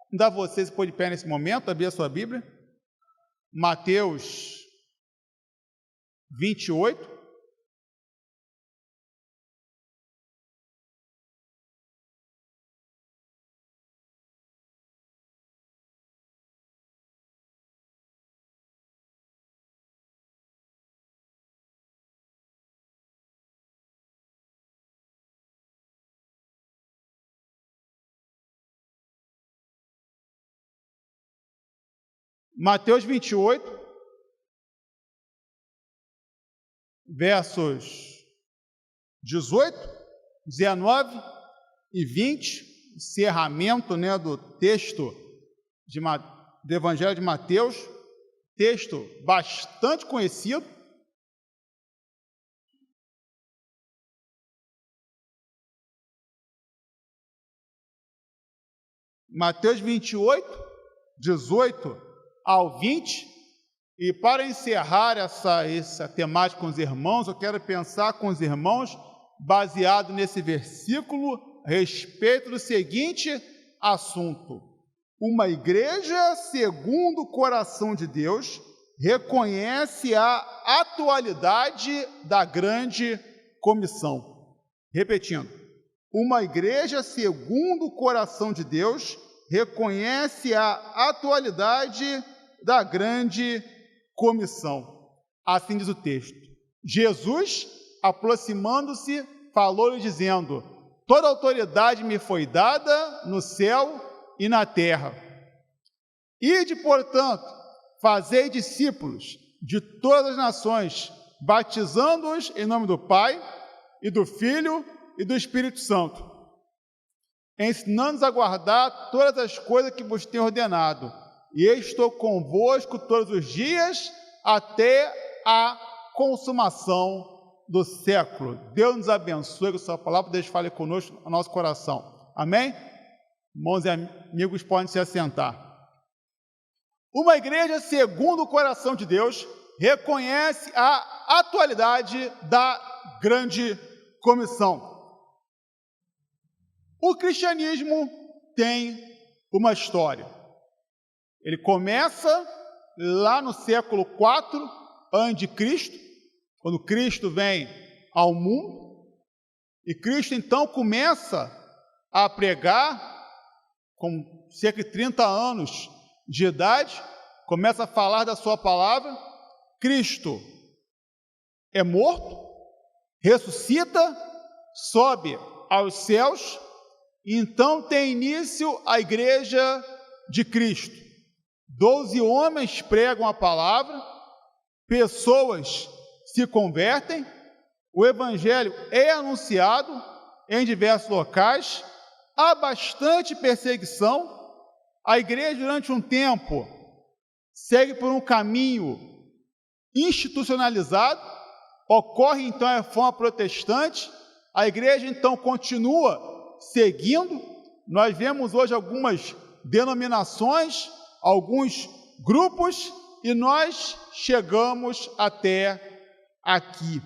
convidar você, se pôr de pé nesse momento, abrir a sua Bíblia. Mateus 28. Mateus 28, versos 18, 19 e 20, encerramento, do texto do Evangelho de Mateus, texto bastante conhecido. Mateus 28, 18 ao 20, e para encerrar essa temática com os irmãos, eu quero pensar com os irmãos, baseado nesse versículo, a respeito do seguinte assunto: uma igreja segundo o coração de Deus reconhece a atualidade da grande comissão. Repetindo, uma igreja segundo o coração de Deus reconhece a atualidade da grande comissão. Assim diz o texto. Jesus, aproximando-se, falou-lhe dizendo: toda autoridade me foi dada no céu e na terra. Ide, portanto, fazei discípulos de todas as nações, batizando-os em nome do Pai, e do Filho, e do Espírito Santo, ensinando-os a guardar todas as coisas que vos tenho ordenado. E eu estou convosco todos os dias, até a consumação do século. Deus nos abençoe com a sua palavra, Deus fale conosco no nosso coração. Amém? Irmãos e amigos, podem se assentar. Uma igreja segundo o coração de Deus reconhece a atualidade da grande comissão. O cristianismo tem uma história. Ele começa lá no século IV a.C., quando Cristo vem ao mundo, e Cristo então começa a pregar, com cerca de 30 anos de idade, começa a falar da sua palavra. Cristo é morto, ressuscita, sobe aos céus, e então tem início a igreja de Cristo. 12 homens pregam a palavra, pessoas se convertem, o evangelho é anunciado em diversos locais, há bastante perseguição, a igreja durante um tempo segue por um caminho institucionalizado, ocorre então a reforma protestante, a igreja então continua seguindo, nós vemos hoje algumas denominações, alguns grupos, e nós chegamos até aqui.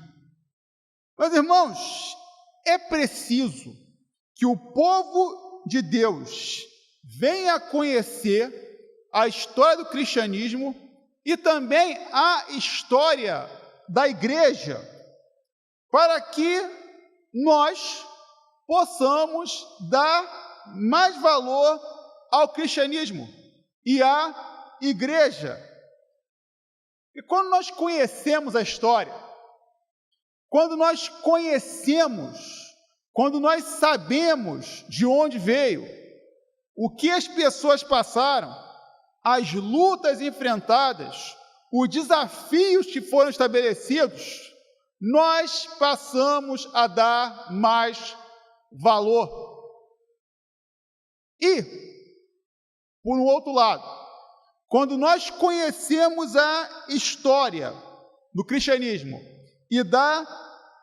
Meus irmãos, é preciso que o povo de Deus venha conhecer a história do cristianismo e também a história da igreja, para que nós possamos dar mais valor ao cristianismo e à igreja. E quando nós conhecemos a história, quando nós sabemos de onde veio, o que as pessoas passaram, as lutas enfrentadas, os desafios que foram estabelecidos, nós passamos a dar mais valor. E, por um outro lado, quando nós conhecemos a história do cristianismo e da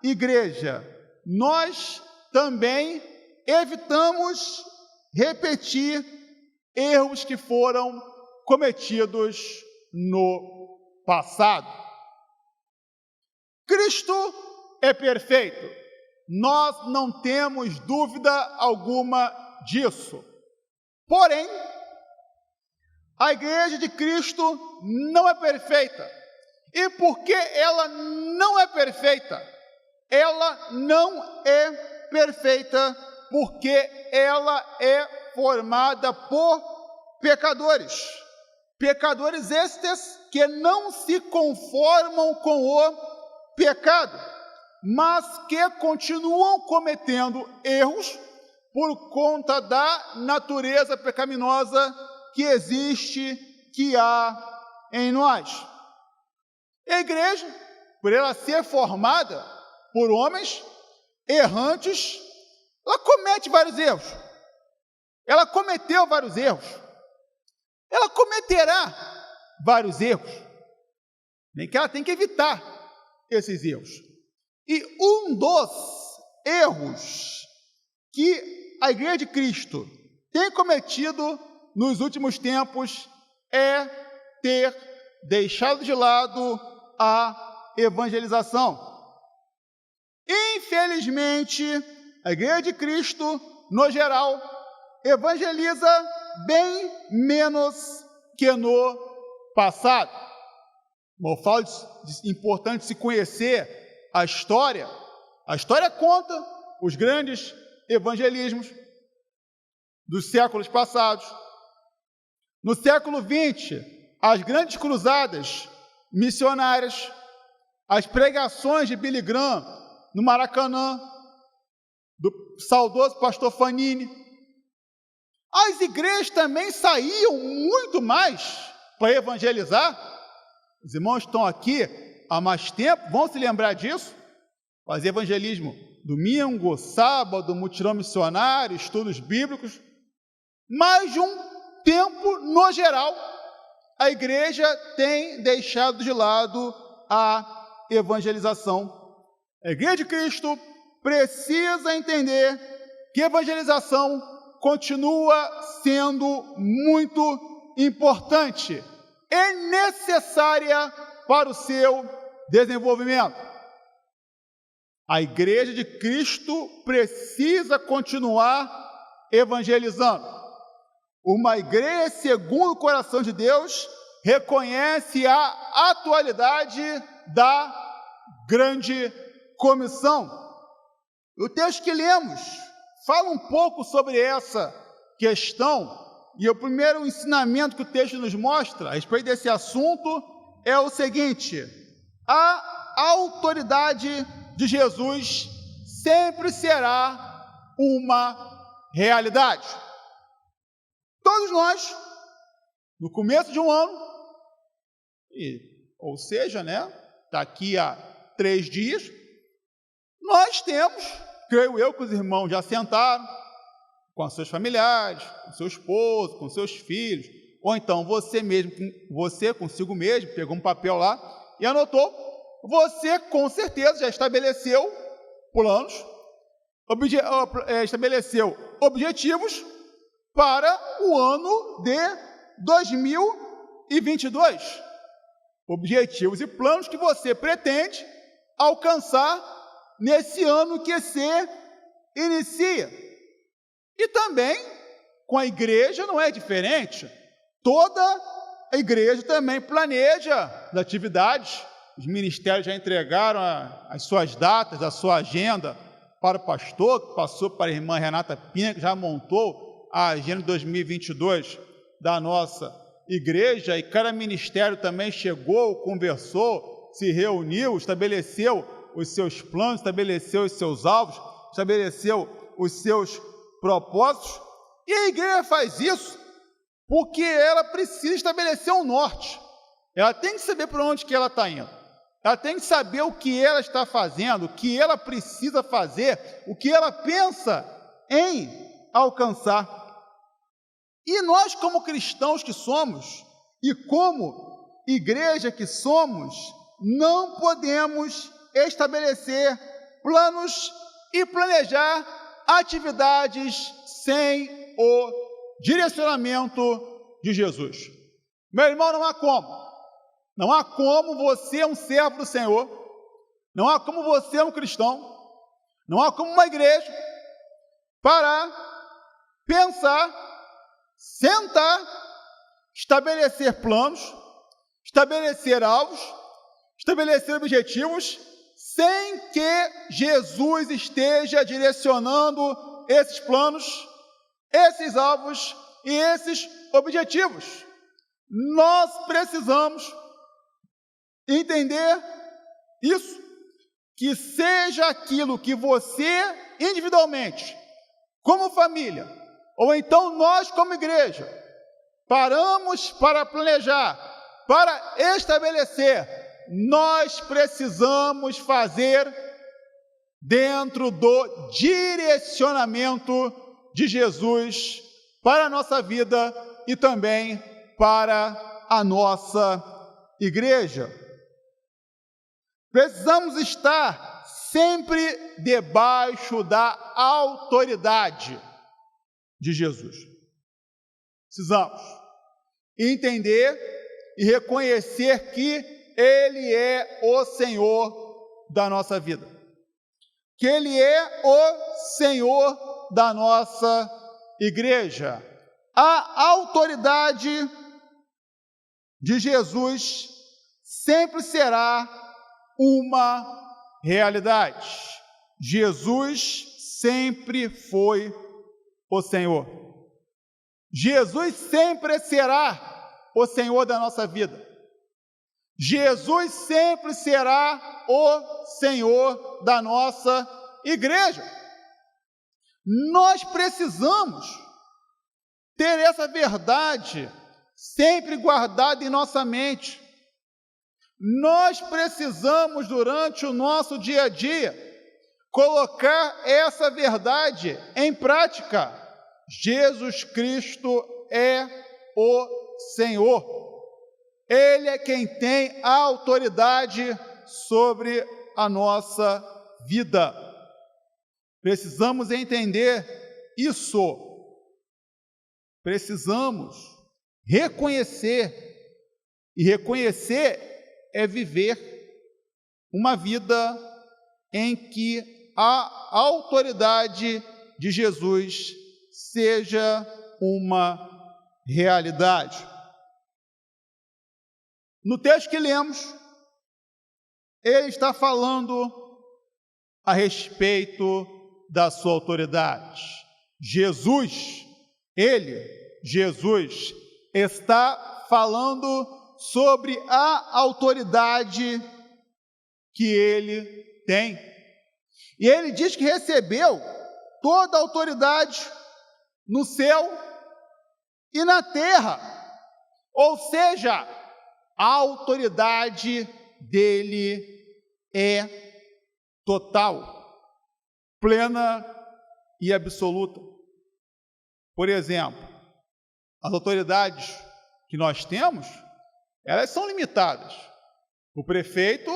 igreja, nós também evitamos repetir erros que foram cometidos no passado. Cristo é perfeito, nós não temos dúvida alguma disso. Porém, A igreja de Cristo não é perfeita. E por que ela não é perfeita? Ela não é perfeita porque ela é formada por pecadores. Pecadores estes que não se conformam com o pecado, mas que continuam cometendo erros por conta da natureza pecaminosa que existe, que há em nós. A igreja, por ela ser formada por homens errantes, ela comete vários erros. Ela cometeu vários erros. Ela cometerá vários erros. Nem que ela tem que evitar esses erros. E um dos erros que a Igreja de Cristo tem cometido nos últimos tempos é ter deixado de lado a evangelização. Infelizmente, a Igreja de Cristo, no geral, evangeliza bem menos que no passado. Como eu falo, é importante se conhecer a história. A história conta os grandes evangelismos dos séculos passados. No século XX, as grandes cruzadas missionárias, as pregações de Billy Graham no Maracanã, do saudoso pastor Fanini. As igrejas também saíam muito mais para evangelizar. Os irmãos estão aqui há mais tempo, vão se lembrar disso. Fazer evangelismo domingo, sábado, mutirão missionário, estudos bíblicos. Mas de um tempo, no geral, a igreja tem deixado de lado a evangelização. A Igreja de Cristo precisa entender que a evangelização continua sendo muito importante e necessária para o seu desenvolvimento. A Igreja de Cristo precisa continuar evangelizando. Uma igreja segundo o coração de Deus reconhece a atualidade da grande comissão. O texto que lemos fala um pouco sobre essa questão, e o primeiro ensinamento que o texto nos mostra a respeito desse assunto é o seguinte: a autoridade de Jesus sempre será uma realidade. Todos nós, no começo de um ano, ou seja, daqui a 3 dias, nós temos, creio eu, que os irmãos já sentaram com seus familiares, com seu esposo, com seus filhos, ou então você mesmo, você consigo mesmo, pegou um papel lá e anotou. Você, com certeza, já estabeleceu planos, estabeleceu objetivos para o ano de 2022. Objetivos e planos que você pretende alcançar nesse ano que se inicia. E também com a igreja não é diferente. Toda a igreja também planeja as atividades. Os ministérios já entregaram as suas datas, a sua agenda para o pastor, que passou para a irmã Renata Pinha, que já montou a agenda de 2022 da nossa igreja, e cada ministério também chegou, conversou, se reuniu, estabeleceu os seus planos, estabeleceu os seus alvos, estabeleceu os seus propósitos, e a igreja faz isso porque ela precisa estabelecer um norte. Ela tem que saber para onde que ela está indo. Ela tem que saber o que ela está fazendo, o que ela precisa fazer, o que ela pensa em alcançar. E nós, como cristãos que somos, e como igreja que somos, não podemos estabelecer planos e planejar atividades sem o direcionamento de Jesus. Meu irmão, não há como. Não há como você, um servo do Senhor, não há como você, um cristão, não há como uma igreja parar, pensar, sentar, estabelecer planos, estabelecer alvos, estabelecer objetivos, sem que Jesus esteja direcionando esses planos, esses alvos e esses objetivos. Nós precisamos entender isso, que seja aquilo que você individualmente, como família, ou então nós como igreja, paramos para planejar, para estabelecer, nós precisamos fazer dentro do direcionamento de Jesus para a nossa vida e também para a nossa igreja. Precisamos estar sempre debaixo da autoridade de Jesus. Precisamos entender e reconhecer que Ele é o Senhor da nossa vida, que Ele é o Senhor da nossa igreja. A autoridade de Jesus sempre será uma realidade. Jesus sempre foi o Senhor. Jesus sempre será o Senhor da nossa vida. Jesus sempre será o Senhor da nossa igreja. Nós precisamos ter essa verdade sempre guardada em nossa mente. Nós precisamos, durante o nosso dia a dia, colocar essa verdade em prática. Jesus Cristo é o Senhor. Ele é quem tem a autoridade sobre a nossa vida. Precisamos entender isso. Precisamos reconhecer. E reconhecer é viver uma vida em que a autoridade de Jesus seja uma realidade. No texto que lemos, ele está falando a respeito da sua autoridade. Jesus está falando sobre a autoridade que ele tem. E ele diz que recebeu toda a autoridade no céu e na terra. Ou seja, a autoridade dele é total, plena e absoluta. Por exemplo, as autoridades que nós temos, elas são limitadas. O prefeito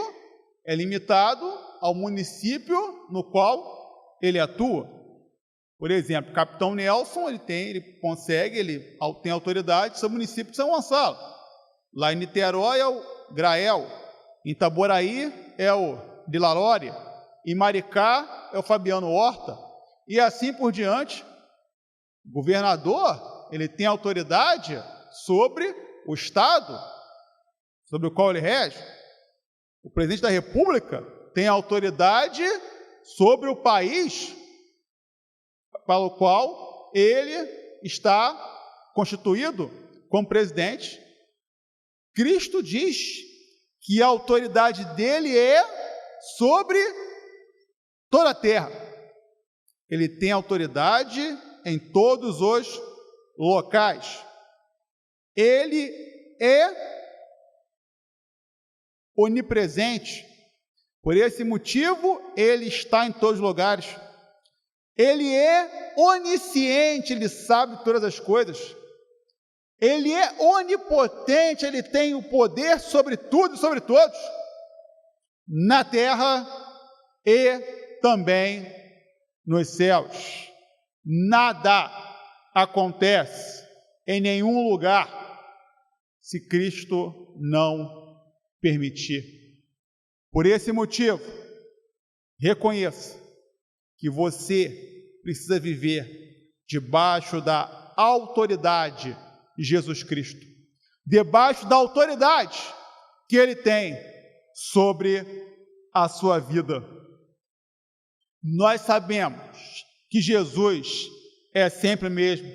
é limitado ao município no qual ele atua. Por exemplo, o capitão Nelson, ele tem autoridade sobre o município de São Gonçalo. Lá em Niterói é o Grael, em Itaboraí é o Dilalória, em Maricá é o Fabiano Horta, e assim por diante. O governador, ele tem autoridade sobre o Estado, sobre o qual ele rege. O presidente da República tem autoridade sobre o país para o qual ele está constituído como presidente. Cristo diz que a autoridade dele é sobre toda a terra. Ele tem autoridade em todos os locais. Ele é onipresente. Por esse motivo, ele está em todos os lugares. Ele é onisciente, ele sabe todas as coisas. Ele é onipotente, ele tem o poder sobre tudo e sobre todos, na terra e também nos céus. Nada acontece em nenhum lugar se Cristo não permitir. Por esse motivo, reconheça que você precisa viver debaixo da autoridade de Jesus Cristo. debaixo da autoridade que ele tem sobre a sua vida. Nós sabemos que Jesus é sempre o mesmo.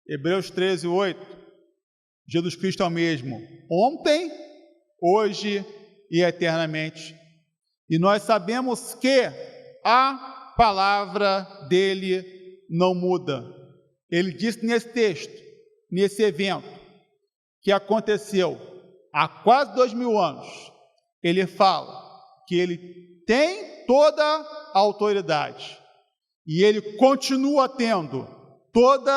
Hebreus 13, 8. Jesus Cristo é o mesmo ontem, hoje e eternamente. E nós sabemos que a palavra dele não muda. Ele disse nesse texto, nesse evento, que aconteceu há quase 2000 anos, ele fala que ele tem toda a autoridade e ele continua tendo toda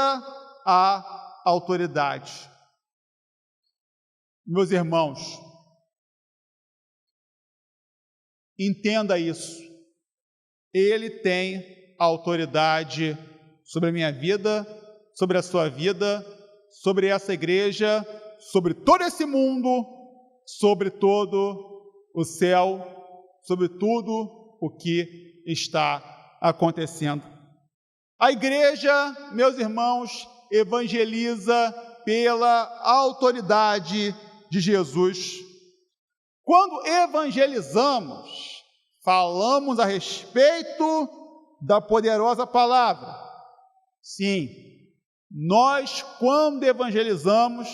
a autoridade. Meus irmãos, entenda isso. Ele tem autoridade sobre a minha vida, sobre a sua vida, sobre essa igreja, sobre todo esse mundo, sobre todo o céu, sobre tudo o que está acontecendo. A igreja, meus irmãos, evangeliza pela autoridade de Jesus. Quando evangelizamos, falamos a respeito da poderosa palavra. Sim, nós, quando evangelizamos,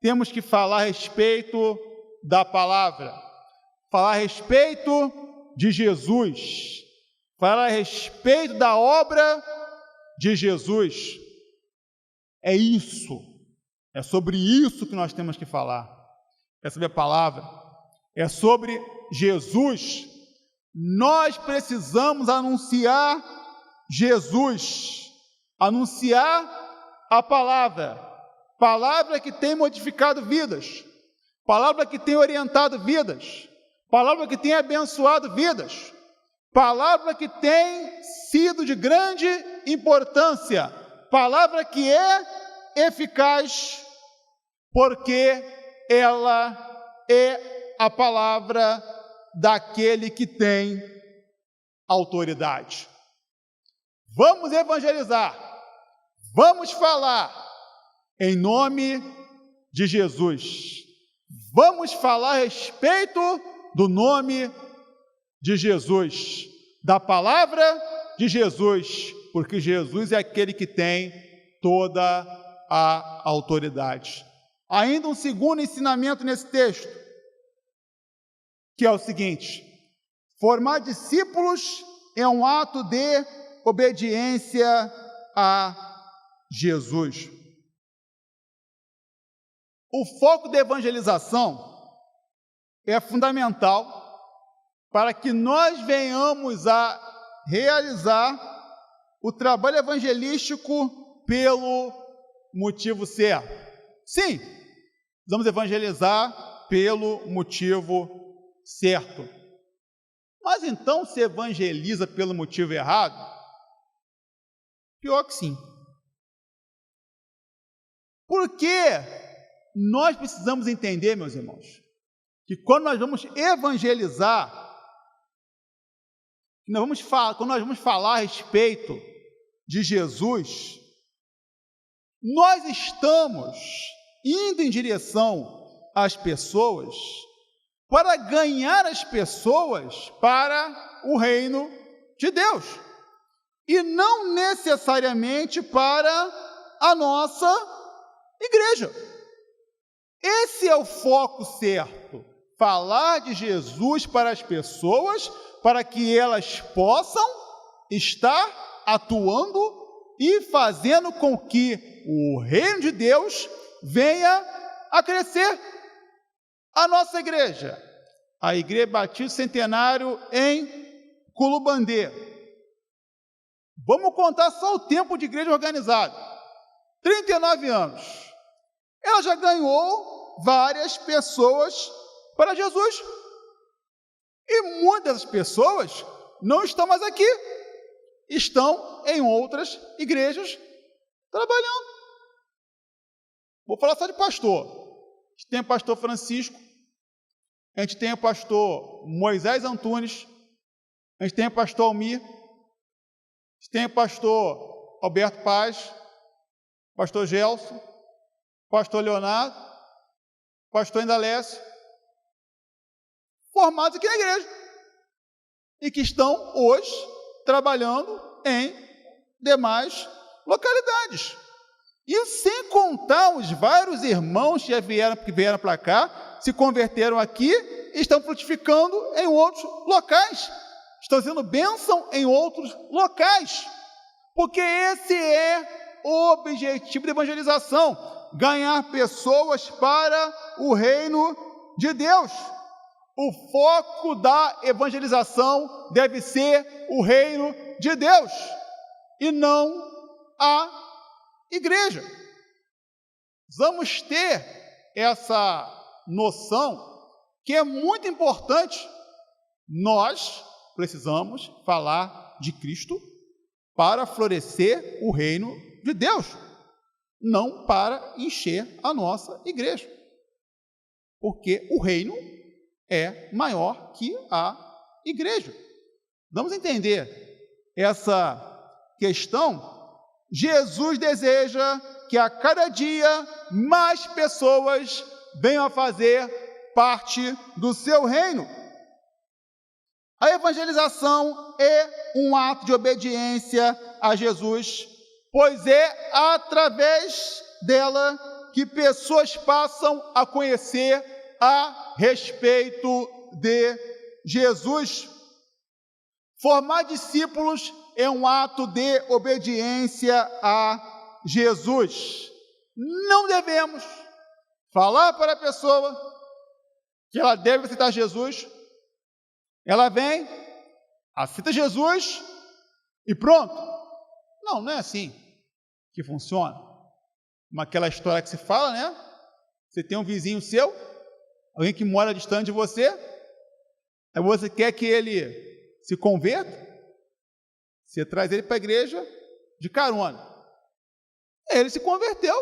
temos que falar a respeito da palavra, falar a respeito de Jesus, falar a respeito da obra de Jesus. É isso, é sobre isso que nós temos que falar, é sobre a palavra, é sobre Jesus. Nós precisamos anunciar Jesus, anunciar a palavra, palavra que tem modificado vidas, palavra que tem orientado vidas, palavra que tem abençoado vidas, palavra que tem sido de grande importância, palavra que é eficaz, porque ela é a palavra daquele que tem autoridade. Vamos evangelizar, vamos falar em nome de Jesus. Vamos falar a respeito do nome de Jesus, da palavra de Jesus, porque Jesus é aquele que tem toda a autoridade. Ainda um segundo ensinamento nesse texto, que é o seguinte: formar discípulos é um ato de obediência a Jesus. O foco da evangelização é fundamental para que nós venhamos a realizar o trabalho evangelístico pelo motivo certo. Sim, vamos evangelizar pelo motivo certo. Mas então se evangeliza pelo motivo errado? Pior que sim. Porque nós precisamos entender, meus irmãos, que quando nós vamos evangelizar, quando nós vamos falar a respeito de Jesus, nós estamos indo em direção às pessoas para ganhar as pessoas para o reino de Deus, e não necessariamente para a nossa igreja. Esse é o foco certo, falar de Jesus para as pessoas, para que elas possam estar atuando e fazendo com que o reino de Deus venha a crescer. A nossa igreja, a Igreja Batista Centenário em Culubandê, vamos contar só o tempo de igreja organizada, 39 anos, ela já ganhou várias pessoas para Jesus, e muitas dessas pessoas não estão mais aqui, estão em outras igrejas trabalhando. Vou falar só de pastor. A gente tem o pastor Francisco, a gente tem o pastor Moisés Antunes, a gente tem o pastor Almir, a gente tem o pastor Alberto Paz, pastor Gelson, pastor Leonardo, pastor Indalécio, formados aqui na igreja, e que estão hoje trabalhando em demais localidades. E sem contar os vários irmãos que vieram para cá, se converteram aqui e estão frutificando em outros locais. Estão sendo bênção em outros locais. Porque esse é o objetivo da evangelização: ganhar pessoas para o reino de Deus. O foco da evangelização deve ser o reino de Deus e não a igreja. Vamos ter essa noção que é muito importante. Nós precisamos falar de Cristo para florescer o reino de Deus, não para encher a nossa igreja, porque o reino é maior que a igreja. Vamos entender essa questão. Jesus deseja que a cada dia mais pessoas venham a fazer parte do seu reino. A evangelização é um ato de obediência a Jesus, pois é através dela que pessoas passam a conhecer a respeito de Jesus. Formar discípulos é um ato de obediência a Jesus. Não devemos falar para a pessoa que ela deve aceitar Jesus. Ela vem, aceita Jesus e pronto. Não, não é assim que funciona. Como aquela história que se fala, né? Você tem um vizinho seu, alguém que mora distante de você, aí você quer que ele se converta, você traz ele para a igreja de carona. Ele se converteu,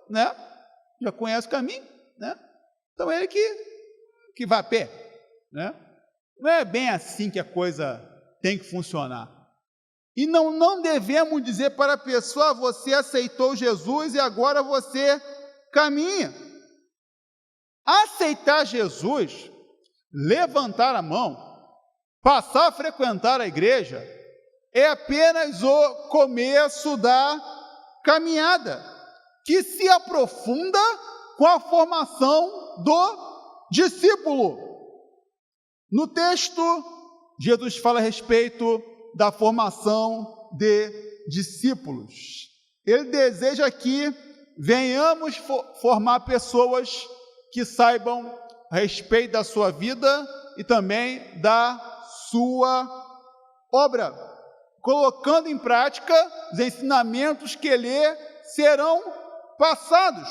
né? Já conhece o caminho, né? Então ele que vai a pé, né? Não é bem assim que a coisa tem que funcionar. E não devemos dizer para a pessoa: você aceitou Jesus e agora você caminha. Aceitar Jesus, levantar a mão, passar a frequentar a igreja, é apenas o começo da caminhada, que se aprofunda com a formação do discípulo. No texto, Jesus fala a respeito da formação de discípulos. Ele deseja que venhamos formar pessoas que saibam a respeito da sua vida e também da sua obra, colocando em prática os ensinamentos que lhe serão passados.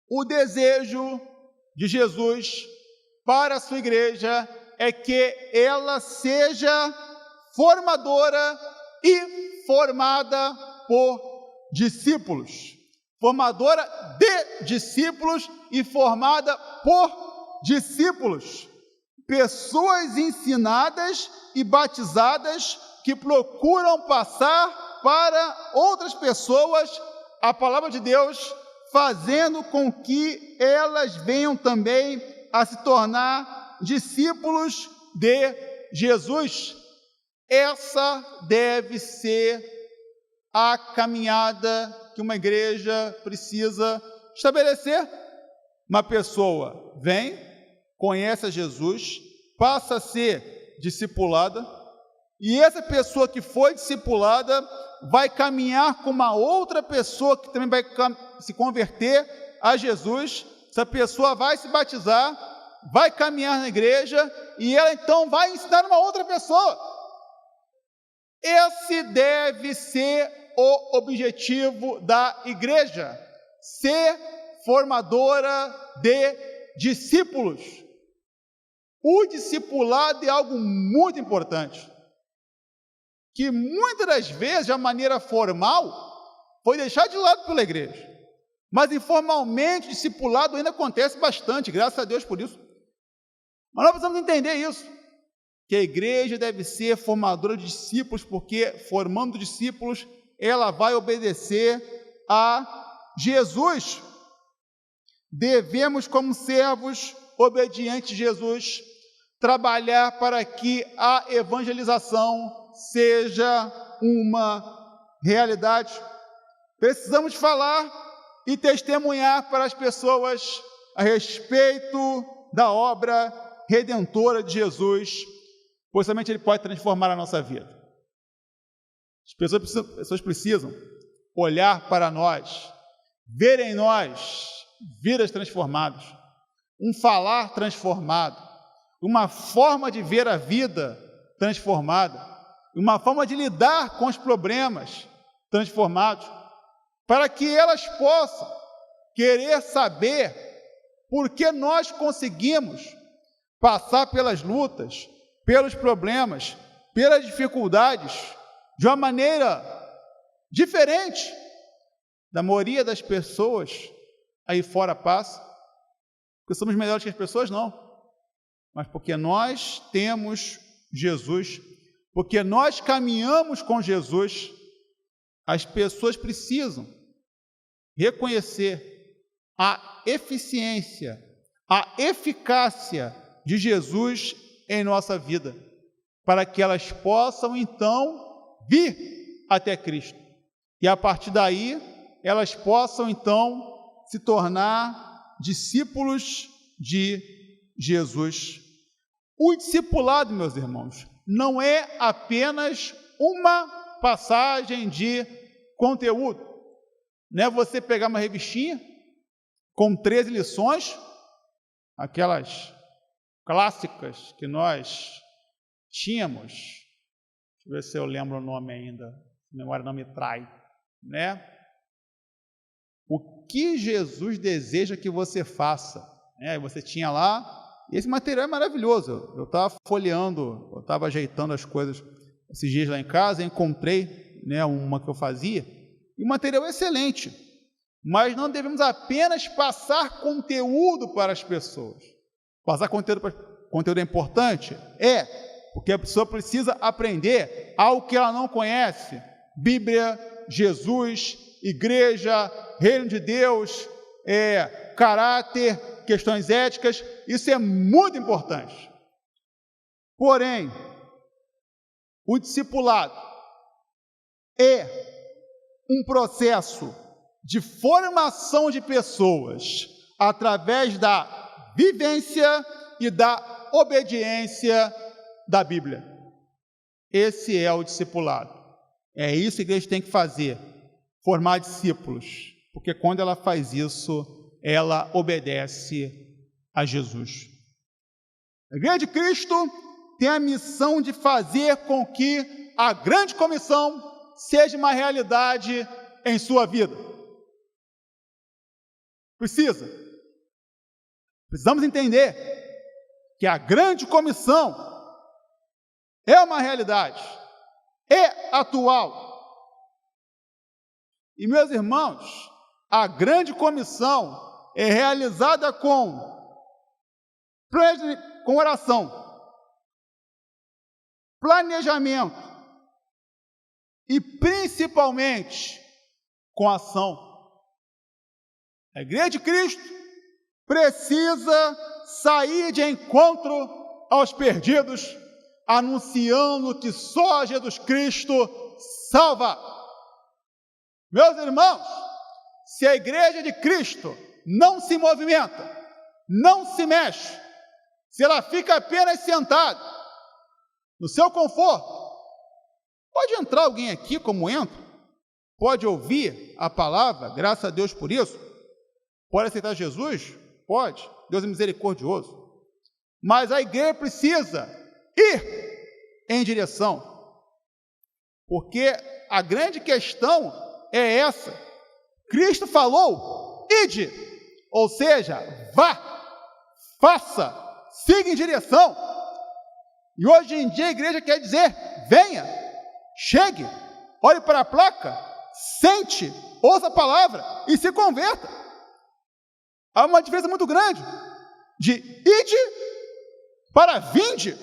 O desejo de Jesus para a sua igreja é que ela seja formadora e formada por discípulos. Formadora de discípulos e formada por discípulos. Pessoas ensinadas e batizadas que procuram passar para outras pessoas a palavra de Deus, fazendo com que elas venham também a se tornar discípulos de Jesus. Essa deve ser a caminhada que uma igreja precisa estabelecer. Uma pessoa vem, conhece a Jesus, passa a ser discipulada, e essa pessoa que foi discipulada vai caminhar com uma outra pessoa que também vai se converter a Jesus. Essa pessoa vai se batizar, vai caminhar na igreja, e ela então vai ensinar uma outra pessoa. Esse deve ser o objetivo da igreja: ser formadora de discípulos. O discipulado é algo muito importante, que muitas das vezes, de uma maneira formal, foi deixado de lado pela igreja. Mas informalmente, o discipulado ainda acontece bastante, graças a Deus por isso. Mas nós precisamos entender isso, que a igreja deve ser formadora de discípulos, porque formando discípulos, ela vai obedecer a Jesus. devemos, como servos obedientes de Jesus, trabalhar para que a evangelização seja uma realidade. Precisamos falar e testemunhar para as pessoas a respeito da obra redentora de Jesus, pois somente Ele pode transformar a nossa vida. As pessoas precisam olhar para nós, ver em nós vidas transformadas, um falar transformado, uma forma de ver a vida transformada, uma forma de lidar com os problemas transformados, para que elas possam querer saber por que nós conseguimos passar pelas lutas, pelos problemas, pelas dificuldades, de uma maneira diferente da maioria das pessoas aí fora passa, porque somos melhores que as pessoas, não, mas porque nós temos Jesus, porque nós caminhamos com Jesus. As pessoas precisam reconhecer a eficiência, a eficácia de Jesus em nossa vida, para que elas possam então vir até Cristo. E a partir daí, elas possam então se tornar discípulos de Jesus. O discipulado, meus irmãos, não é apenas uma passagem de conteúdo. Não é você pegar uma revistinha com 13 lições, aquelas clássicas que nós tínhamos. Deixa eu ver se eu lembro o nome ainda, a memória não me trai, né? O que Jesus deseja que você faça, né? Você tinha lá, e esse material é maravilhoso. Eu estava folheando, eu estava ajeitando as coisas esses dias lá em casa, encontrei, né, uma que eu fazia, e o material é excelente, mas não devemos apenas passar conteúdo para as pessoas. Passar conteúdo é importante? É, porque a pessoa precisa aprender algo que ela não conhece: Bíblia, Jesus, igreja, reino de Deus, caráter, questões éticas. Isso é muito importante. Porém, o discipulado é um processo de formação de pessoas através da vivência e da obediência da Bíblia. Esse é o discipulado. É isso que a igreja tem que fazer, formar discípulos, porque quando ela faz isso, ela obedece a Jesus. A Igreja de Cristo tem a missão de fazer com que a grande comissão seja uma realidade em sua vida. Precisamos entender que a grande comissão é uma realidade, é atual. E, meus irmãos, a grande comissão é realizada com oração, planejamento e, principalmente, com ação. A Igreja de Cristo precisa sair de encontro aos perdidos, anunciando que só Jesus Cristo salva. Meus irmãos, se a Igreja de Cristo não se movimenta, não se mexe, se ela fica apenas sentada no seu conforto, pode entrar alguém aqui como entra, pode ouvir a palavra, graças a Deus por isso, pode aceitar Jesus? Pode, Deus é misericordioso, mas a igreja precisa ir em direção, porque a grande questão é essa: Cristo falou, ide, ou seja, vá, faça, siga em direção. E hoje em dia a igreja quer dizer: venha, chegue, olhe para a placa, sente, ouça a palavra e se converta. Há uma diferença muito grande de ide para vinde.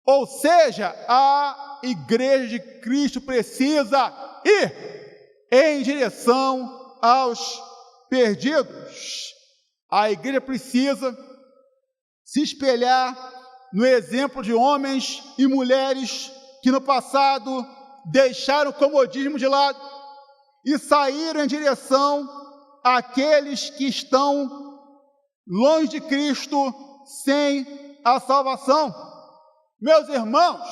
Ou seja, a Igreja de Cristo precisa ir em direção aos perdidos. A igreja precisa se espelhar no exemplo de homens e mulheres que no passado deixaram o comodismo de lado e saíram em direção àqueles que estão longe de Cristo, sem a salvação. Meus irmãos,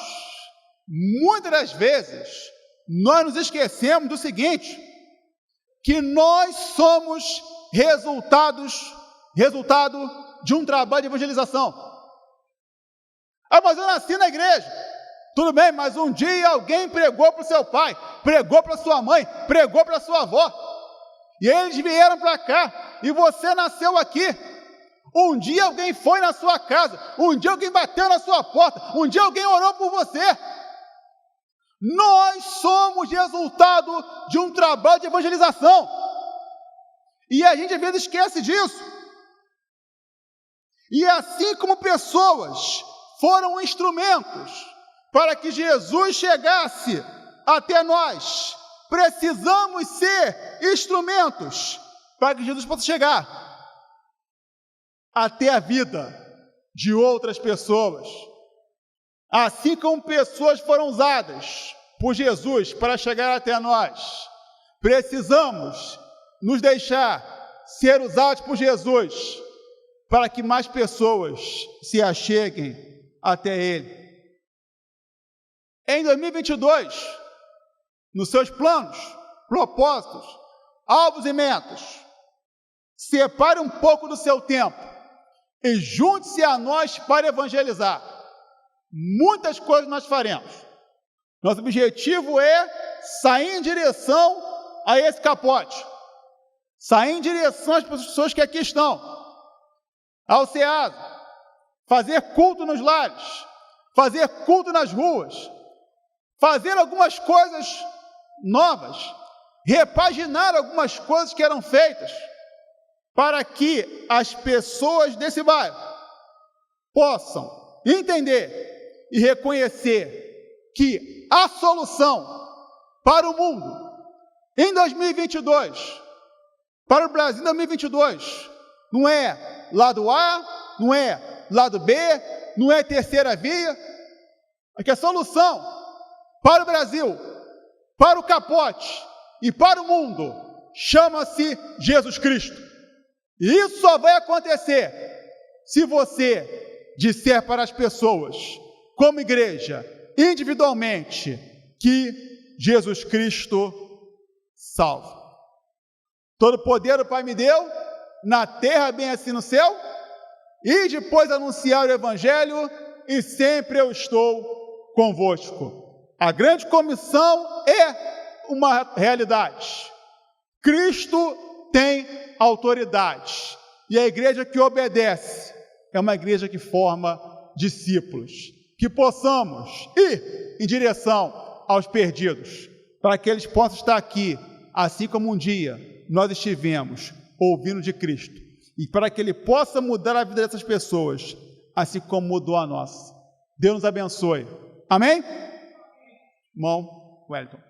muitas das vezes nós nos esquecemos do seguinte, que nós somos resultado de um trabalho de evangelização. Ah, mas eu nasci na igreja. Tudo bem, mas um dia alguém pregou para o seu pai, pregou para sua mãe, pregou para sua avó. E eles vieram para cá, e você nasceu aqui. Um dia alguém foi na sua casa, um dia alguém bateu na sua porta, um dia alguém orou por você. Nós somos resultado de um trabalho de evangelização. E a gente às vezes esquece disso. E assim como pessoas foram instrumentos para que Jesus chegasse até nós, precisamos ser instrumentos para que Jesus possa chegar até a vida de outras pessoas. Assim como pessoas foram usadas por Jesus para chegar até nós, precisamos nos deixar ser usados por Jesus para que mais pessoas se acheguem até Ele. Em 2022, nos seus planos, propósitos, alvos e metas, separe um pouco do seu tempo e junte-se a nós para evangelizar. Muitas coisas nós faremos. Nosso objetivo é sair em direção a esse capote, sair em direção às pessoas que aqui estão, ao SEASA, fazer culto nos lares, fazer culto nas ruas, fazer algumas coisas novas, repaginar algumas coisas que eram feitas, para que as pessoas desse bairro possam entender e reconhecer que a solução para o mundo em 2022, para o Brasil em 2022, não é lado A, não é lado B, não é terceira via, é que a solução para o Brasil, para o capote e para o mundo chama-se Jesus Cristo. E isso só vai acontecer se você disser para as pessoas, como igreja, individualmente, que Jesus Cristo salva. Todo poder o Pai me deu, na terra bem assim no céu, e depois anunciar o Evangelho, e sempre eu estou convosco. A grande comissão é uma realidade. Cristo tem autoridade, e a igreja que obedece é uma igreja que forma discípulos, que possamos ir em direção aos perdidos, para que eles possam estar aqui, assim como um dia nós estivemos ouvindo de Cristo, e para que Ele possa mudar a vida dessas pessoas, assim como mudou a nossa. Deus nos abençoe. Amém? Irmão Wellington.